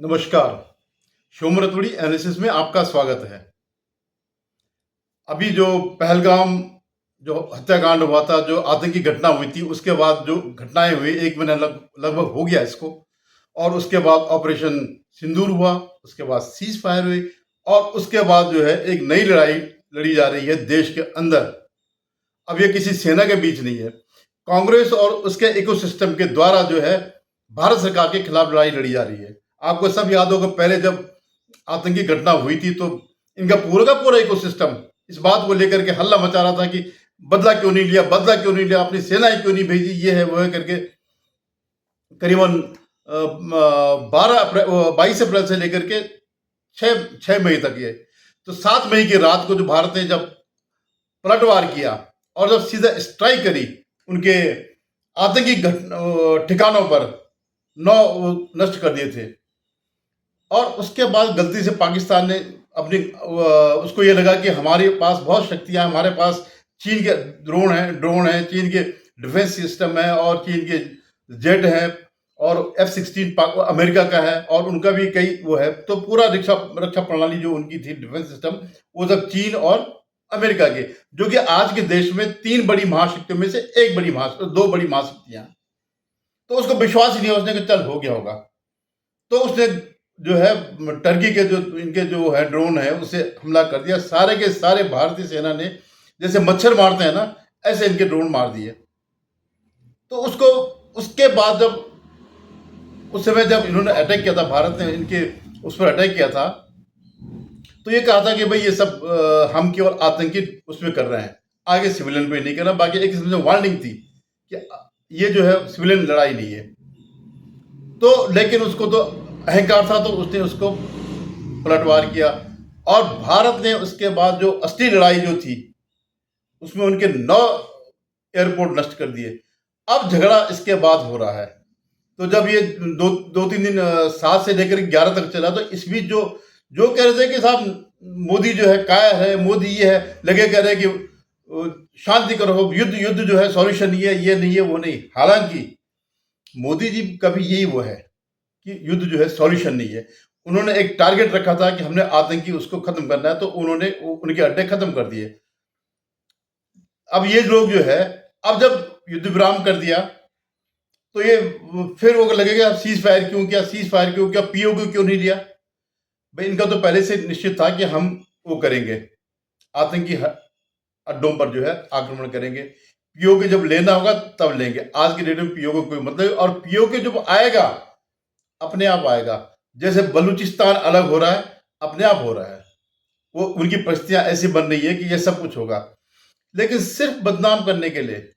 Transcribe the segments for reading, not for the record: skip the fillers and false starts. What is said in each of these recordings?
नमस्कार। शोम रतोड़ी एनालिसिस में आपका स्वागत है। अभी जो पहलगाम जो हत्याकांड हुआ था, जो आतंकी घटना हुई थी, उसके बाद जो घटनाएं हुई, 1 महीना लगभग हो गया इसको। और उसके बाद ऑपरेशन सिंदूर हुआ, उसके बाद सीज फायर हुई, और उसके बाद जो है एक नई लड़ाई लड़ी जा रही है देश के अंदर। अब ये किसी सेना के बीच नहीं है, कांग्रेस और उसके इकोसिस्टम के द्वारा जो है भारत सरकार के खिलाफ लड़ाई लड़ी जा रही है। आपको सब याद होगा, पहले जब आतंकी घटना हुई थी तो इनका पूरा का पूरा इकोसिस्टम इस बात को लेकर के हल्ला मचा रहा था कि बदला क्यों नहीं लिया, बदला क्यों नहीं लिया, अपनी सेनाएं क्यों नहीं भेजी, ये है वो है करके। करीबन 22 अप्रैल से लेकर के 6 मई तक ये, तो 7 मई की रात को जो भारत ने जब पलटवार किया और जब सीधा स्ट्राइक करी उनके आतंकी ठिकानों पर, 9 नष्ट कर दिए थे। और उसके बाद गलती से पाकिस्तान ने अपनी उसको ये लगा कि हमारे पास बहुत शक्तियां, हमारे पास चीन के ड्रोन है, चीन के डिफेंस सिस्टम है, और चीन के जेट है, और F-16 अमेरिका का है, और उनका भी कई वो है। तो पूरा रक्षा प्रणाली जो उनकी थी, डिफेंस सिस्टम, वो सब चीन और अमेरिका के, जो कि आज के देश में 3 बड़ी महाशक्तियों में से 2 बड़ी महाशक्तियां। तो उसको विश्वास ही नहीं है, उसने कहा चल हो गया होगा। तो उसने जो है टर्की के जो इनके जो है ड्रोन है उसे हमला कर दिया। सारे के सारे भारतीय सेना ने जैसे मच्छर मारते हैं ना, ऐसे इनके ड्रोन मार दिए। तो उसको उसके बाद जब उस समय जब इन्होंने अटैक किया था, भारत ने इनके उस पर अटैक किया था, तो ये कहा था कि भाई ये सब हम केवल आतंकी उसमें कर रहे हैं, आगे सिविलियन पे नहीं करना। बाकी एक किस्म से वार्निंग थी कि ये जो है सिविलियन लड़ाई नहीं है। तो लेकिन उसको तो अहंकार था, तो उसने उसको पलटवार किया। और भारत ने उसके बाद जो असली लड़ाई जो थी, उसमें उनके 9 एयरपोर्ट नष्ट कर दिए। अब झगड़ा इसके बाद हो रहा है। तो जब ये दो तीन दिन 7 से लेकर 11 तक चला, तो इस बीच जो कह रहे थे कि साहब मोदी जो है कायर है, मोदी ये है, लगे कह रहे कि शांति करो, युद्ध जो है सॉल्यूशन नहीं है, ये नहीं है, वो नहीं। हालांकि मोदी जी का भी यही वो है कि युद्ध जो है सॉल्यूशन नहीं है। उन्होंने एक टारगेट रखा था कि हमने आतंकी उसको खत्म करना है, तो उन्होंने उनके अड्डे खत्म कर दिए। अब ये लोग जो है, अब जब युद्ध विराम कर दिया, तो ये फिर वो लगेगा सीज फायर क्यों किया, पीओके क्यों नहीं लिया। भाई इनका तो पहले से निश्चित था कि हम वो करेंगे, आतंकी अड्डों पर जो है आक्रमण करेंगे। पीओके जब लेना होगा तब लेंगे। आज की डेट में पीओके कोई मतलब, और पीओके जब आएगा अपने आप आएगा। जैसे बलूचिस्तान अलग हो रहा है, अपने आप हो रहा है। वो उनकी परिस्थितियां ऐसी बन रही है कि ये सब कुछ होगा, लेकिन सिर्फ बदनाम करने के लिए।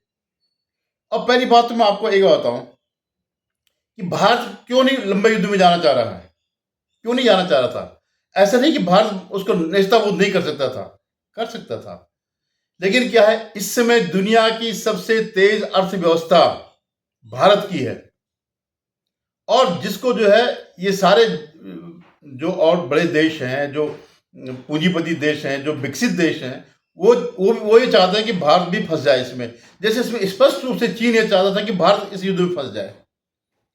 अब पहली बात तो मैं आपको एक बताऊं कि भारत क्यों नहीं लंबे युद्ध में जाना चाह रहा है, क्यों नहीं जाना चाह रहा था। ऐसा नहीं कि भारत उसको नेस्तनाबूद नहीं कर सकता था, कर सकता था। लेकिन क्या है, इस समय दुनिया की सबसे तेज अर्थव्यवस्था भारत की है। और जिसको जो है ये सारे जो और बड़े देश हैं, जो पूंजीपति देश हैं, जो विकसित देश हैं, वो ये चाहते हैं कि भारत भी फंस जाए इसमें। जैसे इसमें स्पष्ट रूप से चीन ये चाहता था कि भारत इस युद्ध में फंस जाए।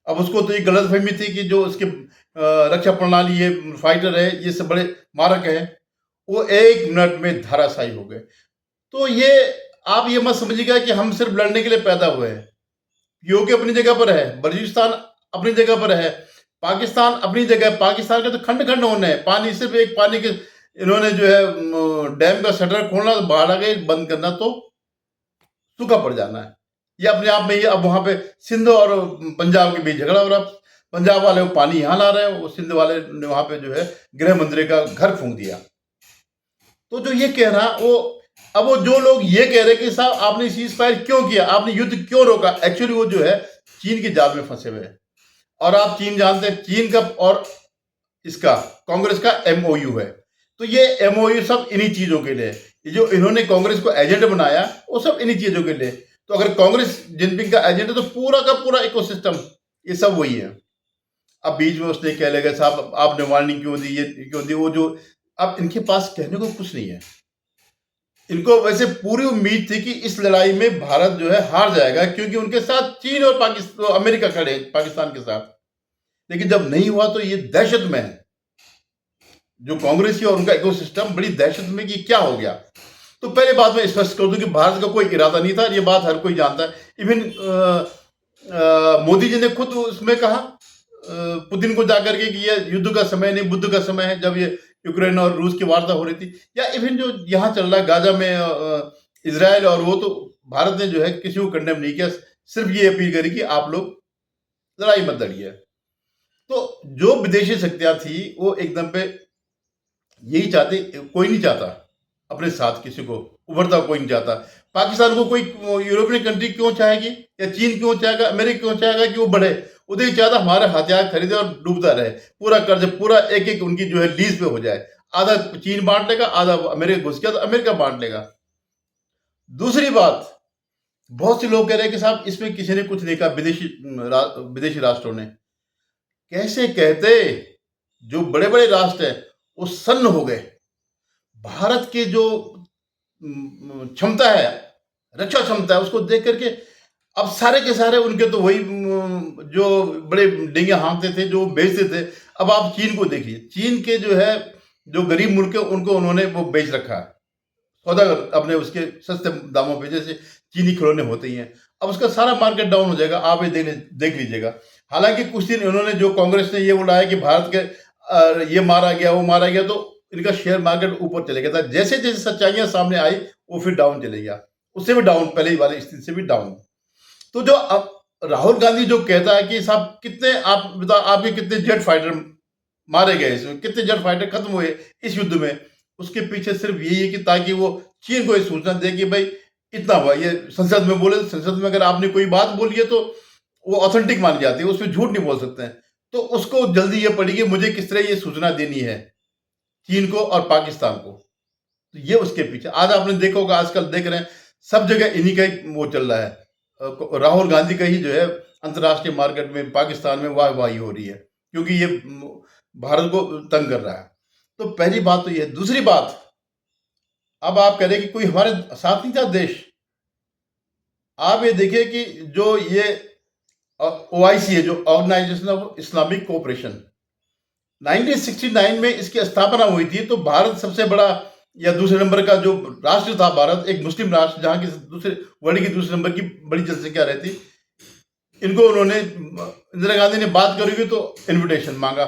अब उसको तो ये गलतफहमी थी कि जो उसके रक्षा प्रणाली, ये फाइटर है, ये सब बड़े मारक है, वो 1 मिनट में धराशायी हो गए। तो ये आप ये मत समझिएगा कि हम सिर्फ लड़ने के लिए पैदा हुए हैं। पीओके अपनी जगह पर है, बलूचिस्तान अपनी जगह पर है, पाकिस्तान अपनी जगह। पाकिस्तान के तो खंड खंड होने हैं, पानी सिर्फ एक पानी के इन्होंने जो है डैम का शटर खोलना, तो बाढ़ आ गई, बंद करना तो सूखा पड़ जाना है। ये अपने आप में ही अब वहां पे सिंध और पंजाब के बीच झगड़ा हो रहा। पंजाब वाले वो पानी यहां ला रहे हैं, वो सिंध वाले ने वहां पे जो है गृह मंत्री का घर फूंक दिया। तो जो ये कह रहा वो, अब वो जो लोग ये कह रहे कि साहब आपने सीज फायर क्यों किया, आपने युद्ध क्यों रोका, एक्चुअली वो जो है चीन के जाल में फंसे हुए हैं। और आप चीन जानते हैं, चीन का और इसका कांग्रेस का एमओयू है। तो ये एमओयू सब इन्हीं चीजों के लिए, ये जो इन्होंने कांग्रेस को एजेंट बनाया, वो सब इन्हीं चीजों के लिए। तो अगर कांग्रेस जिनपिंग का एजेंट है, तो पूरा का पूरा इकोसिस्टम ये सब वही है। अब बीच में उसने कह लेगा साहब आपने वार्निंग क्यों दी, ये क्यों दी, वो जो, अब इनके पास कहने को कुछ नहीं है। इनको वैसे पूरी उम्मीद थी कि इस लड़ाई में भारत जो है हार जाएगा, क्योंकि उनके साथ चीन और पाकिस्तान, अमेरिका खड़े हैं पाकिस्तान के साथ। लेकिन जब नहीं हुआ तो ये दहशत में है, जो कांग्रेसी और उनका इकोसिस्टम बड़ी दहशत में कि क्या हो गया। तो पहले बात मैं स्पष्ट कर दूं कि भारत का कोई इरादा नहीं था, ये बात हर कोई जानता है। इवन मोदी जी ने खुद उसमें कहा पुतिन को जाकर के कि ये युद्ध का समय नहीं, बुद्ध का समय है, जब ये यूक्रेन और रूस की वार्ता हो रही थी। या इवन जो यहाँ चल रहा है गाजा में इजराइल, और वो तो भारत ने जो है किसी को कंडेम नहीं किया, सिर्फ ये अपील करी कि आप लोग लड़ाई मत लड़िए। तो जो विदेशी शक्तियां थी वो एकदम पे यही चाहते, कोई नहीं चाहता अपने साथ किसी को उभरता, कोई नहीं चाहता। पाकिस्तान को कोई यूरोपियन कंट्री क्यों चाहेगी, या चीन क्यों चाहेगा, अमेरिका क्यों चाहेगा कि वो बढ़े? उधर ही चाहता हमारे हथियार खरीदे और डूबता रहे, पूरा कर्ज पूरा एक एक उनकी जो है लीज पे हो जाए। आधा चीन बांट लेगा, आधा अमेरिका घुस गया तो अमेरिका बांट लेगा। दूसरी बात, बहुत से लोग कह रहे हैं कि साहब इसमें किसी ने कुछ नहीं कहा, विदेशी राष्ट्रों ने। कैसे कहते? जो बड़े बड़े राष्ट्र हैं वो सन्न हो गए। भारत के जो क्षमता है, रक्षा क्षमता है, उसको देख करके अब सारे के सारे उनके तो वही जो बड़े डेंगे हाँकते थे, जो बेचते थे। अब आप चीन को देखिए, चीन के जो है जो गरीब मुल्क है उनको उन्होंने वो बेच रखा है, सौदागर अपने उसके सस्ते दामों पे, जैसे चीनी खिलौने होते ही हैं। अब उसका सारा मार्केट डाउन हो जाएगा, आप ये देख लीजिएगा। हालांकि कुछ दिन इन्होंने जो कांग्रेस ने ये उड़ाया कि भारत के ये मारा गया वो मारा गया, तो इनका शेयर मार्केट ऊपर चले गया था। जैसे जैसे सच्चाइयां सामने आई वो फिर डाउन चले गया, उससे भी डाउन, पहले वाली स्थिति से भी डाउन। तो जो अब राहुल गांधी जो कहता है कि साहब कितने आप बता, आपके कितने जेट फाइटर मारे गए, इसमें कितने जेट फाइटर खत्म हुए इस युद्ध में, उसके पीछे सिर्फ यही है कि ताकि वो चीन को ये सूचना दे कि भाई इतना हुआ। ये संसद में बोले, संसद में अगर आपने कोई बात बोली है तो वो ऑथेंटिक मानी जाती है, उसमें झूठ नहीं बोल सकते हैं। तो उसको जल्दी ये पड़ेगी मुझे किस तरह ये सूचना देनी है चीन को और पाकिस्तान को। तो ये उसके पीछे आज आपने देखा होगा, आजकल देख रहे हैं सब जगह इन्हीं का ही वो चल रहा है, राहुल गांधी का ही जो है अंतर्राष्ट्रीय मार्केट में पाकिस्तान में वाहवाही हो रही है, क्योंकि ये भारत को तंग कर रहा है। तो पहली बात तो ये। दूसरी बात, अब आप कह रहे हैं कि कोई हमारे साथ नहीं था देश। आप ये देखिए कि जो ये ओआईसी है, जो ऑर्गेनाइजेशन ऑफ इस्लामिक कोऑपरेशन, 1969 में इसकी स्थापना हुई थी। तो भारत सबसे बड़ा या दूसरे नंबर का जो राष्ट्र था, भारत एक मुस्लिम राष्ट्र, जहां की दूसरे वर्ल्ड की दूसरे नंबर की बड़ी जनसंख्या रहती। इनको उन्होंने, इंदिरा गांधी ने बात करी तो इनविटेशन मांगा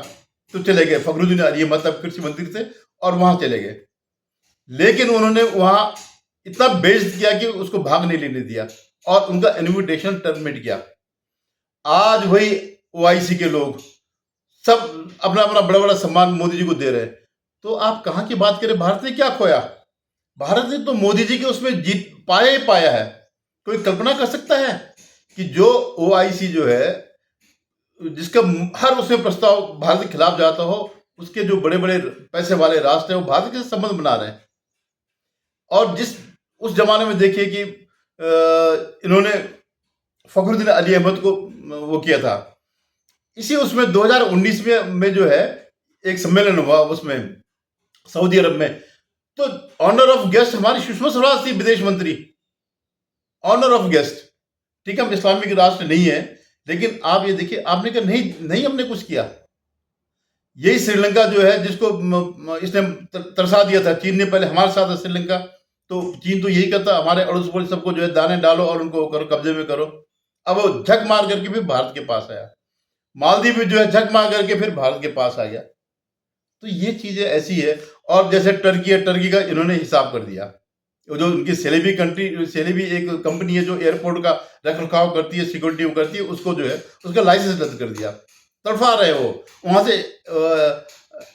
तो चले गए। फखरुद्दीन अली मतलब कृषि मंत्री थे और वहां चले गए, लेकिन उन्होंने वहां इतना बेइज्जत किया कि उसको भाग नहीं लेने दिया और उनका इनविटेशन टर्मिनेट किया। आज वही ओआईसी के लोग सब अपना अपना बड़ा बड़ा सम्मान मोदी जी को दे रहे हैं। तो आप कहां की बात करें? भारत ने क्या खोया? भारत ने तो मोदी जी के उसमें जीत पाया ही पाया है। कोई कल्पना कर सकता है कि जो ओआईसी जो है, जिसका हर उसमें प्रस्ताव भारत के खिलाफ जाता हो, उसके जो बड़े बड़े पैसे वाले राष्ट्र हैं वो भारत के संबंध बना रहे हैं। और जिस उस जमाने में देखिए कि इन्होंने फखरुद्दीन अली अहमद को वो किया था। इसी उसमें 2019 में जो है एक सम्मेलन हुआ उसमें सऊदी अरब में, तो ऑनर ऑफ गेस्ट हमारी सुषमा स्वराज थी, विदेश मंत्री, ऑनर ऑफ गेस्ट। ठीक है, हम इस्लामिक राष्ट्र नहीं है, लेकिन आप ये देखिए, आपने कहा नहीं नहीं हमने कुछ किया। यही श्रीलंका जो है, जिसको इसने तरसा दिया था चीन ने, पहले हमारे साथ है श्रीलंका, तो चीन तो यही करता, हमारे अड़ोस पड़ोस सबको जो है दाने डालो और उनको करो, कब्जे में करो। अब वो झक मार करके भी भारत के पास आया। मालदीव भी जो है झक मार करके फिर भारत के पास आ गया। तो ये चीजें ऐसी है। और जैसे टर्की है, टर्की का इन्होंने हिसाब कर दिया। जो उनकी सेलेबी कंट्री, सेलेबी एक कंपनी है जो एयरपोर्ट का रख रखाव करती है, सिक्योरिटी करती है, उसको जो है उसका लाइसेंस रद्द कर दिया। तड़फा रहे हो, वहां से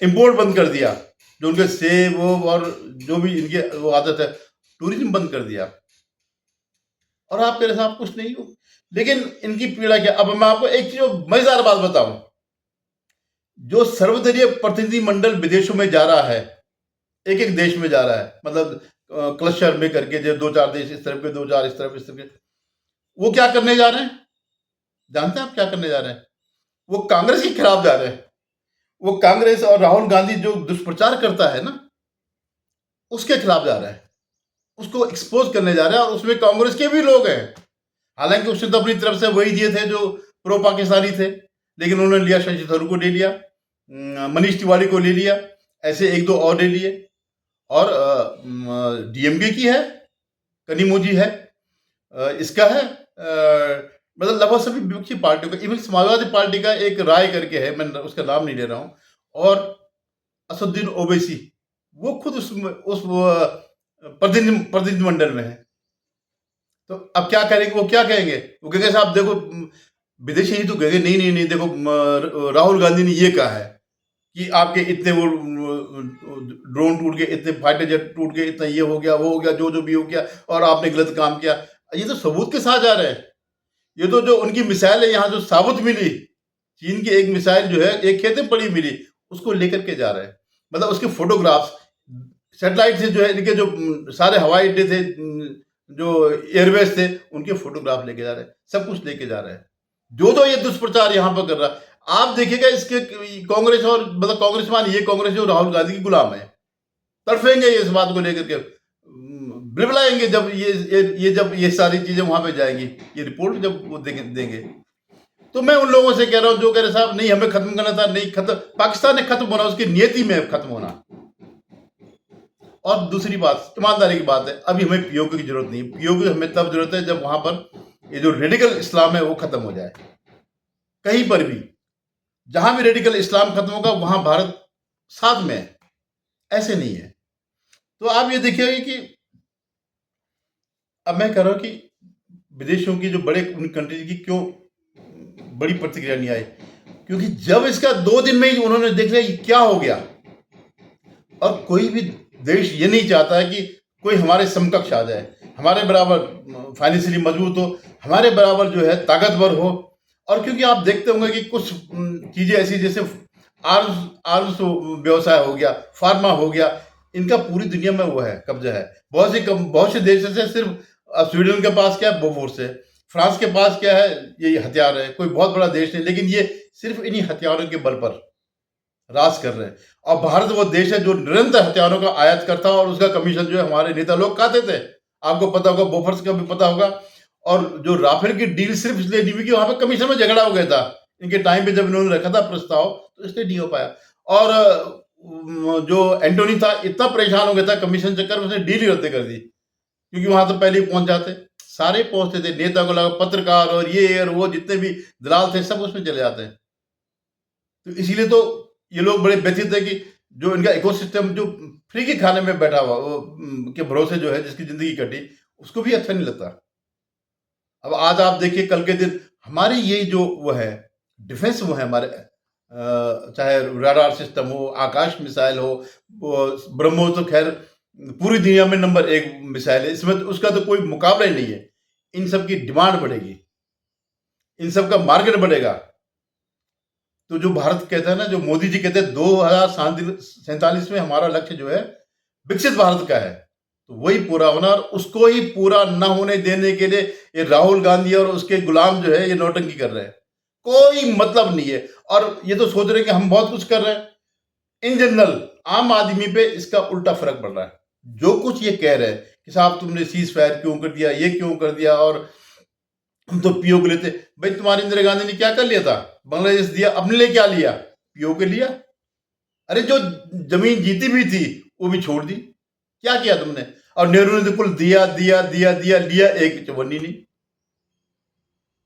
इंपोर्ट बंद कर दिया, जो उनके सेब वो और जो भी इनकी वो आदत है, टूरिज्म बंद कर दिया। और आप मेरे साथ कुछ नहीं हो, लेकिन इनकी पीड़ा क्या। अब मैं आपको एक चीज मजेदार बात बताऊं, जो सर्वदलीय प्रतिनिधि मंडल विदेशों में जा रहा है, एक एक देश में जा रहा है, मतलब क्लस्टर में करके, जो 2-4 देश इस तरफ के, 2-4 इस तरफ के, वो क्या करने जा रहे हैं? जानते हैं आप क्या करने जा रहे हैं? वो कांग्रेस के खिलाफ जा रहे हैं। वो कांग्रेस और राहुल गांधी जो दुष्प्रचार करता है ना, उसके खिलाफ जा रहा है, उसको एक्सपोज करने जा रहा है। और उसमें कांग्रेस के भी लोग हैं, हालांकि उसने तो अपनी तरफ से वही दिए थे जो प्रो पाकिस्तानी थे, लेकिन उन्होंने लिया, शशि थरूर को ले लिया, मनीष तिवारी को ले लिया, ऐसे एक दो और ले लिए। और डीएमके की है, कनिमोझी है, इसका है, मतलब लगभग सभी विपक्षी पार्टियों का, इवन समाजवादी पार्टी का एक राय करके है, मैं उसका नाम नहीं ले रहा हूं, और असदुद्दीन ओवैसी, वो खुद उस प्रतिनिधिमंडल में है। तो अब क्या करेंगे, वो क्या कहेंगे? वो कहेंगे साहब देखो, विदेशी ही तो कहेंगे नहीं नहीं नहीं, देखो राहुल गांधी ने ये कहा है कि आपके इतने वो ड्रोन टूट गए, इतने फाइटर जेट टूट गए, इतना ये हो गया, वो हो गया, जो जो भी हो गया, और आपने गलत काम किया। ये तो सबूत के साथ जा रहे हैं। ये तो जो उनकी मिसाइल है, यहाँ जो साबुत मिली, चीन की एक मिसाइल जो है एक खेत में पड़ी मिली, उसको लेकर के जा रहे हैं। मतलब उसके फोटोग्राफ्स सैटेलाइट से जो है, इनके जो सारे हवाई अड्डे थे, जो एयरवेज थे, उनके फोटोग्राफ लेके जा रहे हैं, सब कुछ लेके जा रहे हैं। जो ये दुष्प्रचार यहाँ पर कर रहा है, आप देखिएगा इसके कांग्रेस, और मतलब कांग्रेस मान ये कांग्रेस जो राहुल गांधी की गुलाम है, तड़फेंगे ये इस बात को लेकर के, बिलबिलाएंगे जब जब ये सारी चीजें वहां पे जाएंगी, ये रिपोर्ट जब वो देंगे। तो मैं उन लोगों से कह रहा हूं जो कह रहे साहब नहीं हमें खत्म करना था, नहीं खत्म, पाकिस्तान ने खत्म होना, उसकी नियति में खत्म होना। और दूसरी बात, ईमानदारी की बात है, अभी हमें पीओके की जरूरत नहीं है। पीओके हमें तब जरूरत है जब वहां पर ये जो रेडिकल इस्लाम है वो खत्म हो जाए। कहीं पर भी, जहां भी रेडिकल इस्लाम खत्म होगा वहां भारत साथ में है, ऐसे नहीं है। तो आप ये देखिएगा कि अब मैं कह रहा हूं कि विदेशों की जो बड़े उन कंट्रीज की क्यों बड़ी प्रतिक्रिया नहीं आई, क्योंकि जब इसका 2 दिन में ही उन्होंने देख लिया कि क्या हो गया। और कोई भी देश ये नहीं चाहता है कि कोई हमारे समकक्ष आ जाए, हमारे बराबर फाइनेंशियली मजबूत हो, हमारे बराबर जो है ताकतवर हो। और क्योंकि आप देखते होंगे कि कुछ चीजें ऐसी, जैसे आर्म्स व्यवसाय हो गया, फार्मा हो गया, इनका पूरी दुनिया में वो है, कब्जा है। बहुत से देशों से, सिर्फ स्वीडन के पास क्या है, बोफोर्स है, फ्रांस के पास क्या है, ये हथियार है, कोई बहुत बड़ा देश नहीं, लेकिन ये सिर्फ इन्हीं हथियारों के बल पर राज कर रहे हैं। और भारत वो देश है जो निरंतर हथियारों का आयात करता है, और उसका कमीशन जो है हमारे नेता लोग खाते थे। आपको पता होगा, बोफर्स का भी पता होगा। और जो राफेल की डील सिर्फ इसलिए नहीं हुई कि वहां पर कमीशन में झगड़ा हो गया था, इनके टाइम पे जब इन्होंने रखा था प्रस्ताव, तो इसलिए नहीं हो पाया। और जो एंटोनी था, इतना परेशान हो गया था कमीशन चक्कर में, उसने डील ही रद्द कर दी, क्योंकि वहां तो पहले ही पहुंच जाते, सारे पहुंचते थे, नेता को लगा, पत्रकार और ये और वो जितने भी दलाल थे सब उसमें चले जाते हैं। तो इसीलिए तो ये लोग बड़े व्यथित है कि जो इनका इकोसिस्टम जो फ्री के खाने में बैठा हुआ, वो के भरोसे जो है जिसकी जिंदगी कटी, उसको भी अच्छा नहीं लगता। अब आज आप देखिए, कल के दिन हमारी ये जो वो है डिफेंस, वो है हमारे, चाहे रडार सिस्टम हो, आकाश मिसाइल हो, वो ब्रह्मोस तो खैर पूरी दुनिया में नंबर 1 मिसाइल है, इसमें तो उसका तो कोई मुकाबला ही नहीं है। इन सब की डिमांड बढ़ेगी, इन सब का मार्केट बढ़ेगा। तो जो भारत कहता है ना, जो मोदी जी कहते हैं 2047 में हमारा लक्ष्य जो है विकसित भारत का है, तो वही पूरा होना, और उसको ही पूरा न होने देने के लिए ये राहुल गांधी और उसके गुलाम जो है ये नौटंकी कर रहे हैं। कोई मतलब नहीं है। और ये तो सोच रहे हैं कि हम बहुत कुछ कर रहे हैं। इन जनरल आम आदमी पे इसका उल्टा फर्क पड़ रहा है। जो कुछ ये कह रहे हैं कि साहब तुमने सीज फायर क्यों कर दिया, ये क्यों कर दिया, और हम तो पीओ के लेते, भाई तुम्हारी इंदिरा गांधी ने क्या कर लिया था, बांग्लादेश दिया, अपने लिए क्या लिया, पीओ के लिया। अरे जो जमीन जीती भी थी वो भी छोड़ दी, क्या किया तुमने? और नेहरू ने तो कुल दिया दिया दिया दिया, लिया एक चवन्नी नहीं।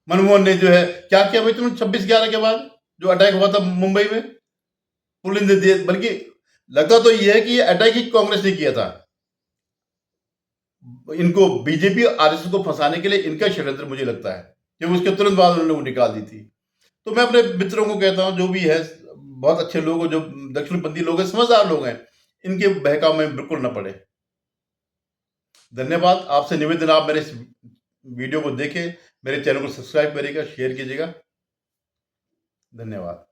मनमोहन ने जो है क्या किया भाई तुमने 26/11 के बाद जो अटैक हुआ था मुंबई में, पुलिंदे दिए, बल्कि लगता तो ये है कि ये अटैक ही कांग्रेस ने किया था। इनको बीजेपी और आरएसएस को फंसाने के लिए इनका षड्यंत्र मुझे लगता है, क्योंकि उसके तुरंत बाद उन्होंने वो निकाल दी थी। तो मैं अपने मित्रों को कहता हूं, जो भी है बहुत अच्छे लोग, जो दक्षिणपंथी लोग हैं, समझदार लोग हैं, इनके बहकाव में बिल्कुल न पड़े। धन्यवाद। आपसे निवेदन, आप मेरे इस वीडियो को देखें, मेरे चैनल को सब्सक्राइब करिएगा, शेयर कीजिएगा। धन्यवाद।